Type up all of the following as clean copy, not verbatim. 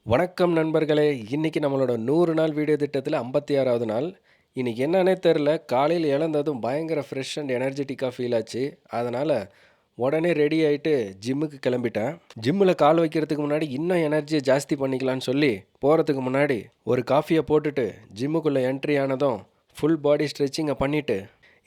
வணக்கம் நண்பர்களே! இன்னைக்கு நம்மளோட 100 நாள் வீடியோ திட்டத்தில 56வது நாள். இன்னைக்கு என்னன்னே தெர்ல. காலையில எழுந்ததும் பயங்கர ஃப்ரெஷ் அண்ட் எனர்ஜெட்டிக்கா ஃபீல் ஆச்சு. அதனால உடனே ரெடி ஆயிட்டு ஜிம்முக்கு கிளம்பிட்டேன். ஜிம்முல கால் வைக்கிறதுக்கு முன்னாடி இன்னும் எனர்ஜிய ஜாஸ்தி பண்ணிக்கலான்னு சொல்லி, போறதுக்கு முன்னாடி ஒரு காஃபிய போட்டுட்டு ஜிம்முக்குள்ள என்ட்ரி ஆனதும் ஃபுல் பாடி ஸ்ட்ரெச்சிங்க பண்ணிட்டு,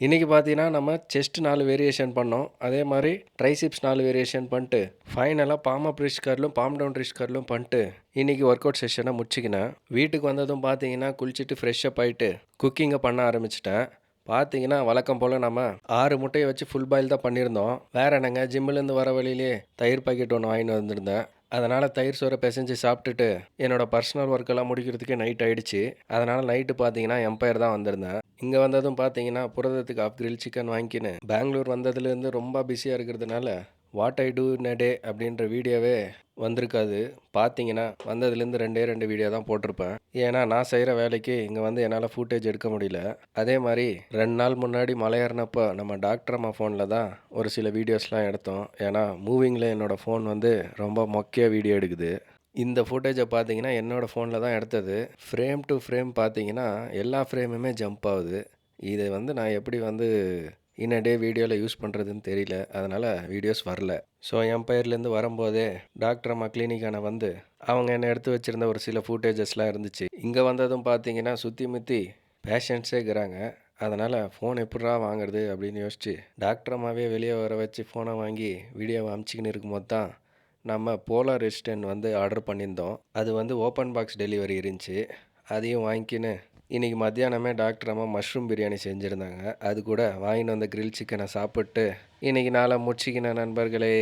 இன்னைக்கு பார்த்தீங்கன்னா, நம்ம செஸ்ட் 4 வேரியேஷன் பண்ணோம். அதே மாரி ட்ரைசிப்ஸ் 4 வேரியேஷன் பண்ணிட்டு, ஃபைனலா பாம் அப் ரிஸ்ட் கர்லும், பாம் டவுன் ரிஸ்ட் கர்லும் பண்ணிட்டு, இன்னைக்கு ஒர்க் அவுட் செஷன முடிச்சுக்கினேன். வீட்டுக்கு வந்ததும் பார்த்தீங்கன்னா, குளிச்சுட்டு ஃப்ரெஷ் அப் ஆயிட்டு, குக்கிங்க பண்ண ஆரம்பிச்சுட்டேன். பார்த்தீங்கன்னா, வழக்கம் போல நம்ம 6 முட்டைய வச்சு ஃபுல் பாயில் தான் பண்ணியிருந்தோம். வேற என்னங்க, ஜிம்முலேருந்து வர வழியிலேயே தயிர் பாக்கெட் ஒண்ணு வாங்கின்னு வந்திருந்தேன். அதனால தயிர் சோற பெசஞ்சு சாப்பிட்டுட்டு, என்னோட பர்சனல் ஒர்க்கெல்லாம் முடிக்கிறதுக்கே நைட் ஆயிடுச்சு. அதனால நைட்டு பார்த்தீங்கன்னா, எம்பயர் தான் வந்திருந்தேன். இங்க வந்ததும் பார்த்தீங்கன்னா, புரதத்துக்கு ஆஃப் கிரில் சிக்கன் வாங்கிக்கின்னு, பெங்களூர் வந்ததுலேருந்து ரொம்ப பிஸியா இருக்கிறதுனால, வாட் ஐ டூ இன் அ டே அப்படின்ற வீடியோவே வந்திருக்காது. பார்த்தீங்கன்னா, வந்ததுலேருந்து 2 வீடியோ தான் போட்டிருப்பேன். ஏன்னா, நான் செய்ற வேலைக்கு இங்க வந்து என்னால ஃபுட்டேஜ் எடுக்க முடியல. அதே மாரி 2 நாள் முன்னாடி மலை ஏறுனப்ப நம்ம டாக்டர் அம்மா ஃபோன்ல தான் ஒரு சில வீடியோஸ்லாம் எடுத்தோம். ஏன்னா, மூவிங்கில என்னோட ஃபோன் வந்து ரொம்ப மொக்கையா வீடியோ எடுக்குது. இந்த ஃபுட்டேஜ பார்த்தீங்கன்னா, என்னோட ஃபோன்ல தான் எடுத்தது. ஃப்ரேம் டு ஃப்ரேம் பார்த்தீங்கன்னா, எல்லா ஃப்ரேமுமே ஜம்ப் ஆகுது. இத வந்து நான் எப்படி வந்து இன் அ டே வீடியோல யூஸ் பண்ணுறதுன்னு தெரியல. அதனால வீடியோஸ் வரல. ஸோ எம்பயர்லேருந்து வரும்போதே டாக்டர் அம்மா கிளினிக்கான வந்து, அவங்க என்ன எடுத்து வச்சிருந்த ஒரு சில ஃபுட்டேஜஸ்லாம் இருந்துச்சு. இங்க வந்ததும் பார்த்தீங்கன்னா, சுத்தி முத்தி பேஷண்ட்ஸே இருக்கிறாங்க. அதனால ஃபோன் எப்புட்றா வாங்குறது அப்படின்னு யோசிச்சு, டாக்டர் அம்மாவே வெளிய வர வச்சு ஃபோன வாங்கி வீடியோவ அமுச்சிக்கின்னு இருக்கும்போது தான், நம்ம போலார் ரெசிஸ்டன்ட் வந்து ஆர்டர் பண்ணியிருந்தோம். அது வந்து ஓப்பன் பாக்ஸ் டெலிவரி இருந்துச்சு. அதையும் வாங்கிக்கின்னு, இன்னைக்கு மத்தியானமே டாக்டர் அம்மா மஷ்ரூம் பிரியாணி செஞ்சுருந்தாங்க. அது கூட வாங்கின்னு வந்த கிரில் சிக்கனை சாப்பிட்டு, இன்னைக்கு நாளை முடிச்சுக்கினேன் நண்பர்களே.